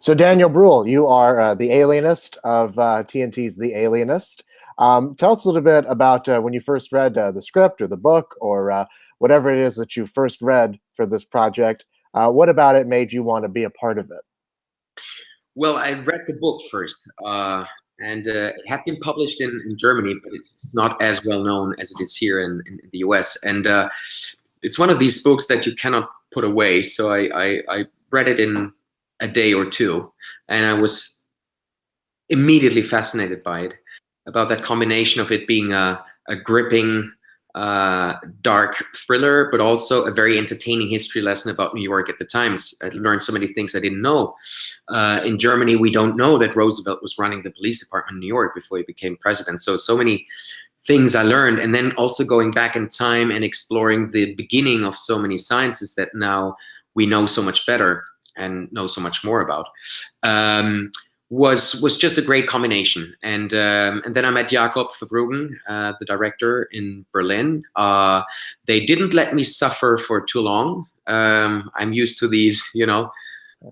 So Daniel Bruhl, you are the alienist of TNT's The Alienist. Tell us a little bit about when you first read the script or the book or whatever it is that you first read for this project. What about it made you want to be a part of it? Well, I read the book first, and it had been published in Germany, but it's not as well known as it is here in the US. And it's one of these books that you cannot put away. So I read it in a day or two, and I was immediately fascinated by it, about that combination of it being a gripping, dark thriller, but also a very entertaining history lesson about New York at the times. I learned so many things I didn't know. In Germany, we don't know that Roosevelt was running the police department in New York before he became president. So many things I learned. And then also going back in time and exploring the beginning of so many sciences that now we know so much better and know so much more about. Was just a great combination. And then I met Jakob Verbruggen, the director, in Berlin. They didn't let me suffer for too long. I'm used to these,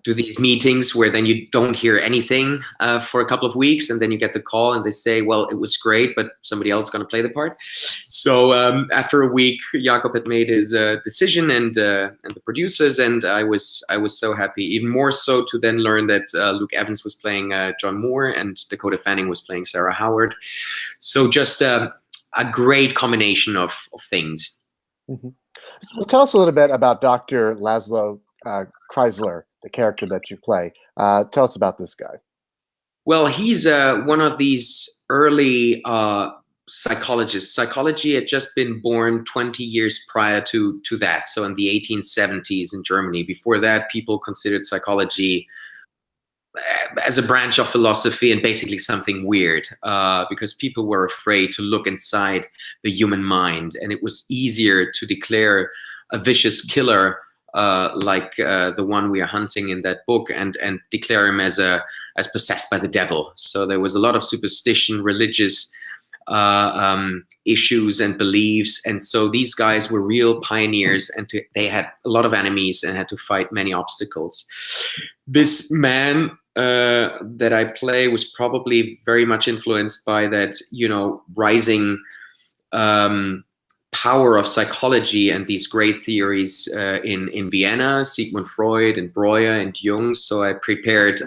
to these meetings where then you don't hear anything for a couple of weeks, and then you get the call and they say, well, it was great, but somebody else is going to play the part. So after a week, Jakob had made his decision, and the producers, and I was so happy, even more so to then learn that Luke Evans was playing John Moore and Dakota Fanning was playing Sarah Howard. So just a great combination of things. Mm-hmm. So tell us a little bit about Dr. Laszlo Kreizler, the character that you play. Tell us about this guy. Well, he's one of these early psychologists. Psychology had just been born 20 years prior to that, so in the 1870s in Germany. Before that, people considered psychology as a branch of philosophy and basically something weird, because people were afraid to look inside the human mind, and it was easier to declare a vicious killer like the one we are hunting in that book, and declare him as possessed by the devil. So there was a lot of superstition, religious issues and beliefs, and so these guys were real pioneers, and they had a lot of enemies and had to fight many obstacles. This man that I play was probably very much influenced by that, rising power of psychology and these great theories in Vienna, Sigmund Freud and Breuer and Jung. So I prepared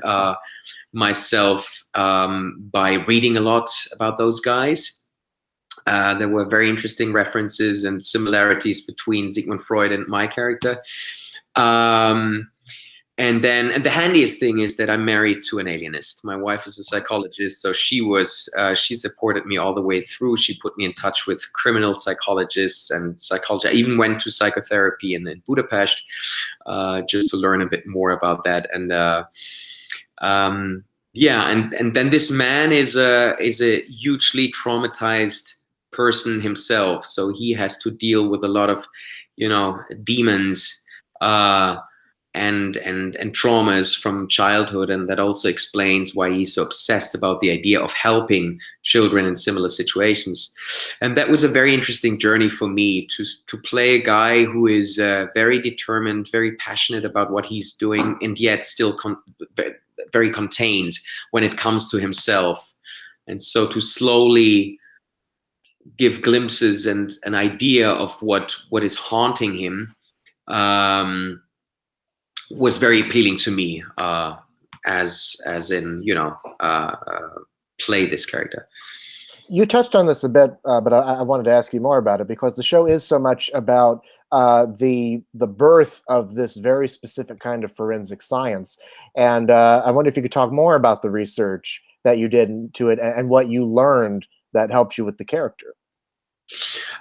myself by reading a lot about those guys. There were very interesting references and similarities between Sigmund Freud and my character. And the handiest thing is that I'm married to an alienist. My wife is a psychologist, so she supported me all the way through. She put me in touch with criminal psychologists and psychology. I even went to psychotherapy in Budapest just to learn a bit more about that. And and then this man is a hugely traumatized person himself, so he has to deal with a lot of demons and traumas from childhood, and that also explains why he's so obsessed about the idea of helping children in similar situations. And that was a very interesting journey for me to play a guy who is very determined, very passionate about what he's doing, and yet still very contained when it comes to himself. And so to slowly give glimpses and an idea of what is haunting him was very appealing to me, as in play this character. You touched on this a bit, but I wanted to ask you more about it, because the show is so much about the birth of this very specific kind of forensic science. And I wonder if you could talk more about the research that you did into it and what you learned that helps you with the character.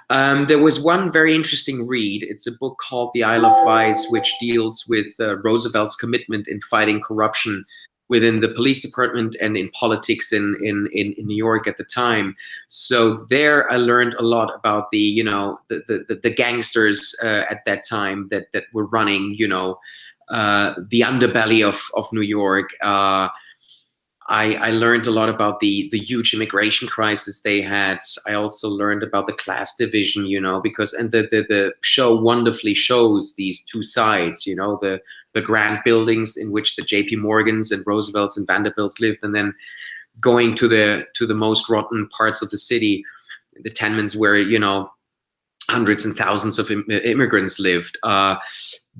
There was one very interesting read. It's a book called The Isle of Vice, which deals with Roosevelt's commitment in fighting corruption within the police department and in politics in New York at the time. So there I learned a lot about the gangsters at that time that were running the underbelly of New York. I learned a lot about the huge immigration crisis they had. I also learned about the class division, because the show wonderfully shows these two sides, the the grand buildings in which the J.P. Morgans and Roosevelts and Vanderbilts lived, and then going to the most rotten parts of the city, the tenements where, you know, hundreds and thousands of immigrants lived.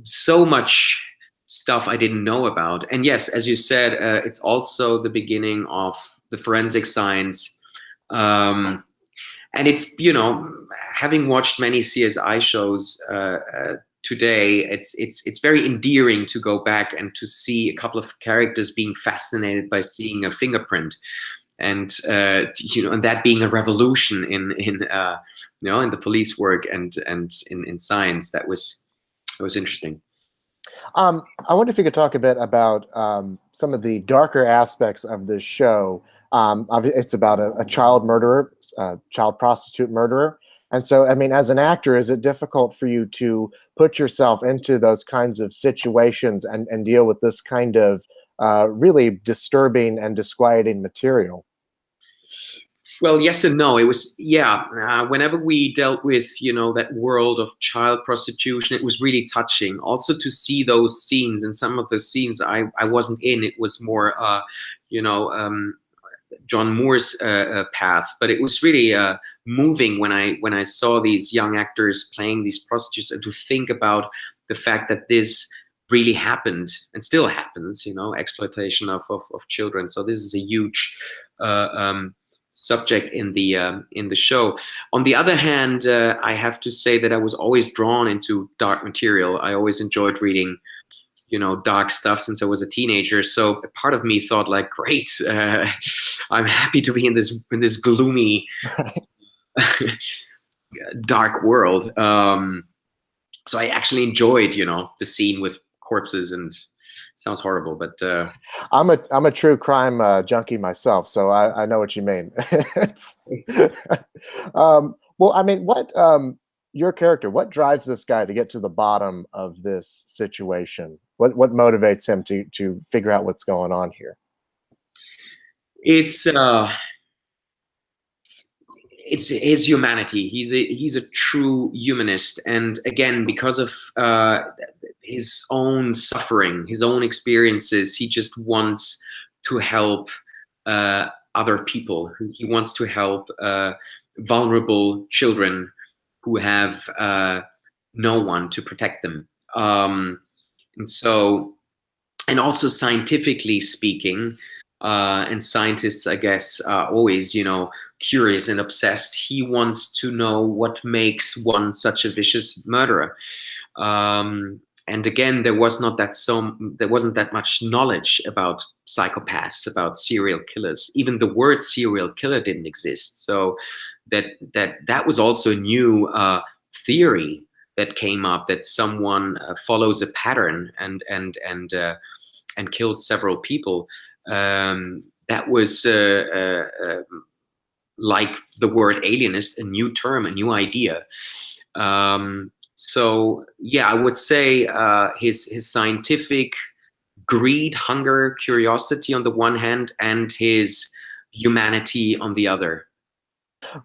So much stuff I didn't know about. And yes, as you said, it's also the beginning of the forensic science. And it's, you know, having watched many CSI shows today, it's very endearing to go back and to see a couple of characters being fascinated by seeing a fingerprint, and you know, and that being a revolution in you know, in the police work and in science. That was interesting. I wonder if you could talk a bit about some of the darker aspects of this show. It's about a child murderer, child prostitute murderer. And so, I mean, as an actor, is it difficult for you to put yourself into those kinds of situations and deal with this kind of really disturbing and disquieting material? Well, yes and no. It was, yeah. Whenever we dealt with, you know, that world of child prostitution, it was really touching. Also to see those scenes, and some of the scenes I wasn't in. It was more, you know, John Moore's path, but it was really moving when I saw these young actors playing these prostitutes, and to think about the fact that this really happened and still happens, you know, exploitation of children. So this is a huge subject in the show. On the other hand, I have to say that I was always drawn into dark material. I always enjoyed reading, you know, dark stuff since I was a teenager. So part of me thought, like, great, I'm happy to be in this gloomy, dark world. So I actually enjoyed, you know, the scene with corpses, and sounds horrible, but I'm a true crime junkie myself, so I know what you mean. Well, I mean, what your character, what drives this guy to get to the bottom of this situation? What motivates him to figure out what's going on here? It's his humanity. He's a true humanist, and again, because of his own suffering, his own experiences, he just wants to help other people. He wants to help vulnerable children who have no one to protect them. And so, and also scientifically speaking, and scientists, I guess, are always, you know, curious and obsessed. He wants to know what makes one such a vicious murderer. And again, there wasn't that much knowledge about psychopaths, about serial killers. Even the word serial killer didn't exist. So that was also a new theory that came up, that someone follows a pattern and kills several people. That was like the word alienist, a new term, a new idea. So yeah, I would say his scientific greed, hunger, curiosity on the one hand, and his humanity on the other.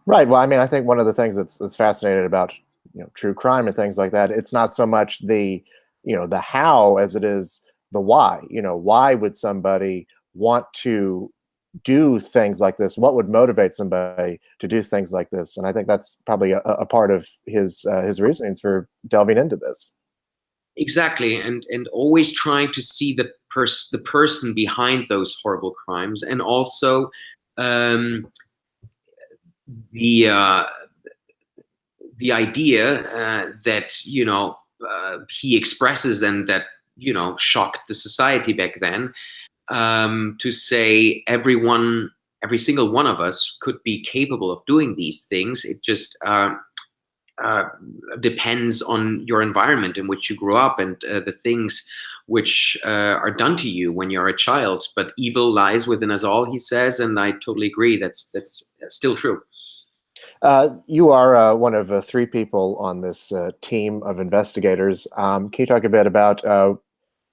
Right. Well, I mean, I think one of the things that's fascinating about, you know, true crime and things like that, it's not so much the, you know, the how as it is the why. You know, why would somebody want to do things like this? What would motivate somebody to do things like this? And I think that's probably a part of his reasonings for delving into this. Exactly, and always trying to see the person behind those horrible crimes, and also the idea that, you know, he expresses, and that, you know, shocked the society back then, to say every single one of us could be capable of doing these things. It just depends on your environment in which you grew up, and the things which are done to you when you're a child. But evil lies within us all, he says, and I totally agree. That's still true. You are one of three people on this team of investigators. Can you talk a bit about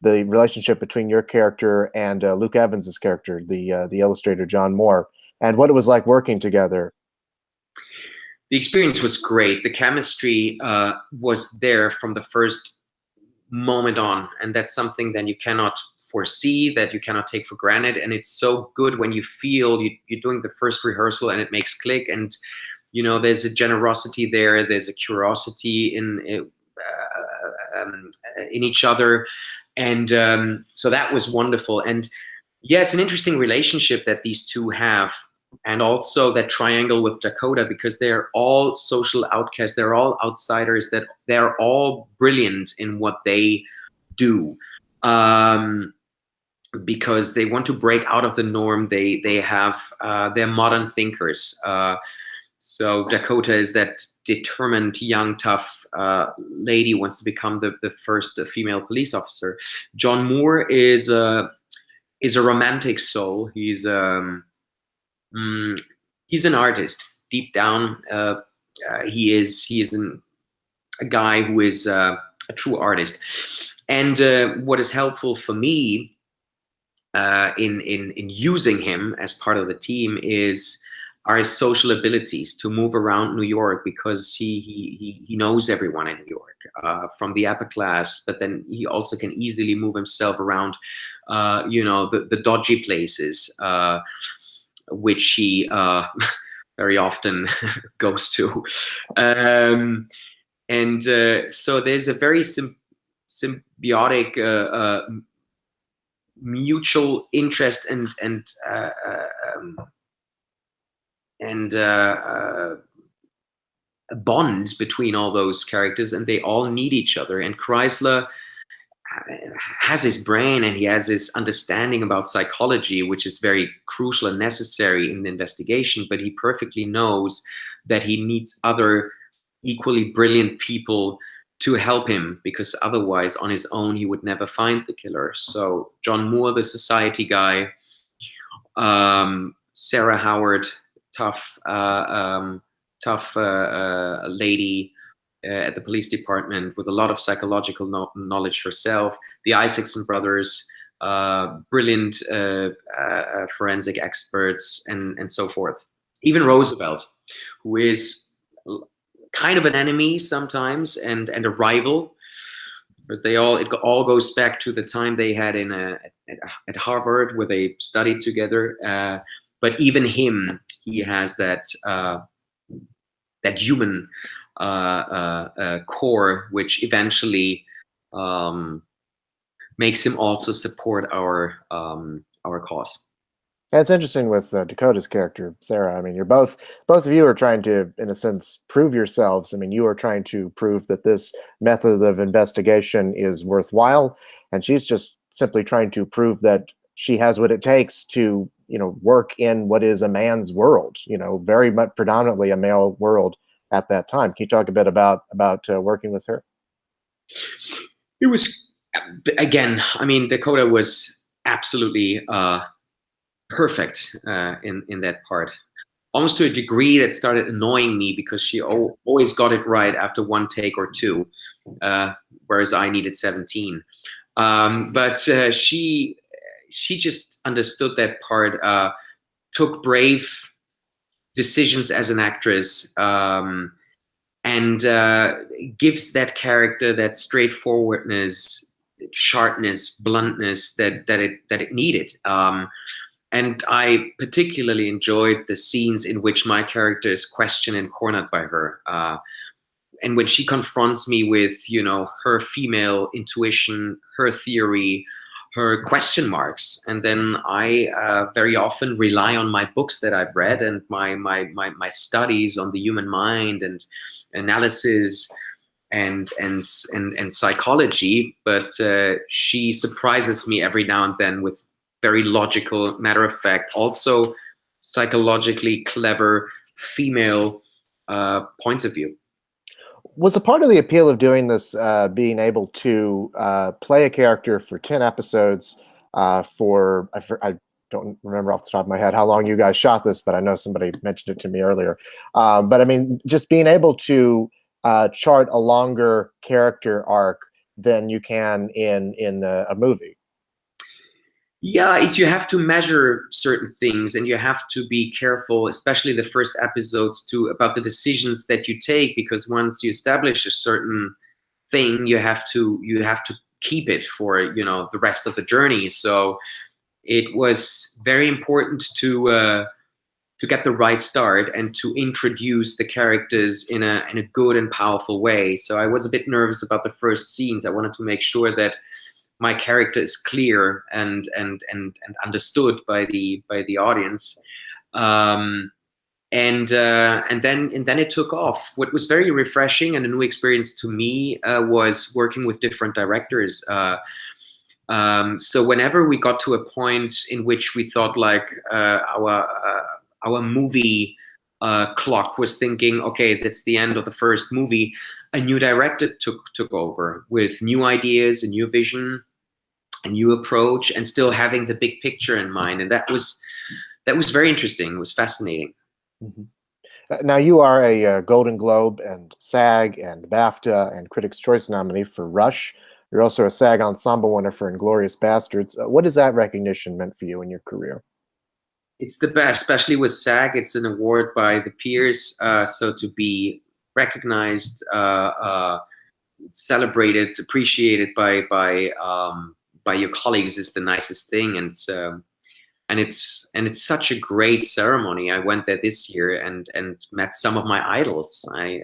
the relationship between your character and Luke Evans's character, the illustrator John Moore, and what it was like working together? The experience was great. The chemistry was there from the first moment on, and that's something that you cannot foresee, that you cannot take for granted. And it's so good when you feel you're doing the first rehearsal and it makes click, and there's a generosity there, there's a curiosity in each other, and so that was wonderful. And yeah, it's an interesting relationship that these two have, and also that triangle with Dakota, because they're all social outcasts, they're all outsiders, that they're all brilliant in what they do, because they want to break out of the norm. They're modern thinkers. So Dakota is that determined, young, tough lady who wants to become the first female police officer. John Moore is a romantic soul. He's an artist deep down. He is a guy who is a true artist. And what is helpful for me in using him as part of the team are his social abilities to move around New York, because he knows everyone in New York from the upper class, but then he also can easily move himself around, the dodgy places, which he very often goes to. So there's a very symbiotic mutual interest and a bond between all those characters, and they all need each other. And Kreizler has his brain, and he has his understanding about psychology, which is very crucial and necessary in the investigation, but he perfectly knows that he needs other equally brilliant people to help him, because otherwise on his own he would never find the killer. So John Moore, the society guy, Sarah Howard, tough lady at the police department with a lot of psychological knowledge herself. The Isaacson brothers, brilliant forensic experts, and so forth. Even Roosevelt, who is kind of an enemy sometimes and a rival, because it all goes back to the time they had at Harvard, where they studied together. But even him, he has that human core, which eventually makes him also support our cause. Yeah, it's interesting with Dakota's character, Sarah. I mean, you're both of you are trying to, in a sense, prove yourselves. I mean, you are trying to prove that this method of investigation is worthwhile, and she's just simply trying to prove that she has what it takes to, work in what is a man's world. Very much predominantly a male world at that time. Can you talk a bit about working with her? It was, again, I mean, Dakota was absolutely perfect in that part, almost to a degree that started annoying me, because she always got it right after one take or two, whereas I needed 17. But she just understood that part, took brave decisions as an actress, and gives that character that straightforwardness, sharpness, bluntness that it needed. And I particularly enjoyed the scenes in which my character is questioned and cornered by her. And when she confronts me with, her female intuition, her theory, her question marks. And then I very often rely on my books that I've read and my studies on the human mind and analysis and psychology. But she surprises me every now and then with very logical, matter of fact, also psychologically clever female points of view. Was a part of the appeal of doing this being able to play a character for 10 episodes I don't remember off the top of my head how long you guys shot this, but I know somebody mentioned it to me earlier. But I mean, just being able to chart a longer character arc than you can in a movie. Yeah, you have to measure certain things, and you have to be careful, especially the first episodes, about the decisions that you take, because once you establish a certain thing, you have to keep it for, you know, the rest of the journey. So it was very important to get the right start and to introduce the characters in a good and powerful way. So I was a bit nervous about the first scenes. I wanted to make sure that my character is clear and understood by the audience. And then it took off. What was very refreshing and a new experience to me was working with different directors. So whenever we got to a point in which we thought like our movie clock was thinking, okay, that's the end of the first movie, a new director took over with new ideas, a new vision, a new approach, and still having the big picture in mind. And that was very interesting. It was fascinating. Mm-hmm. Now, you are a Golden Globe and SAG and BAFTA and Critics' Choice nominee for Rush. You're also a SAG Ensemble winner for Inglourious Bastards. What has that recognition meant for you in your career? It's the best, especially with SAG. It's an award by the peers, so to be recognized, celebrated, appreciated by your colleagues is the nicest thing, and it's such a great ceremony. I went there this year and met some of my idols. I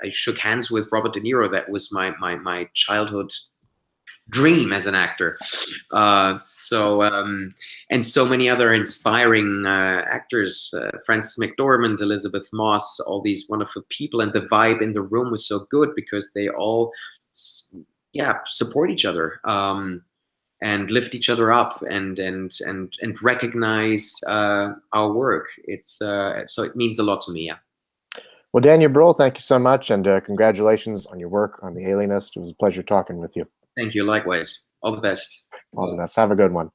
shook hands with Robert De Niro. That was my childhood dream as an actor. And so many other inspiring actors, Frances McDormand, Elizabeth Moss, all these wonderful people. And the vibe in the room was so good because they all, support each other and lift each other up and recognize our work. It's so it means a lot to me. Yeah. Well, Daniel Bruhl, thank you so much, and congratulations on your work on The Alienist. It was a pleasure talking with you. Thank you. Likewise. All the best. All the best. Have a good one.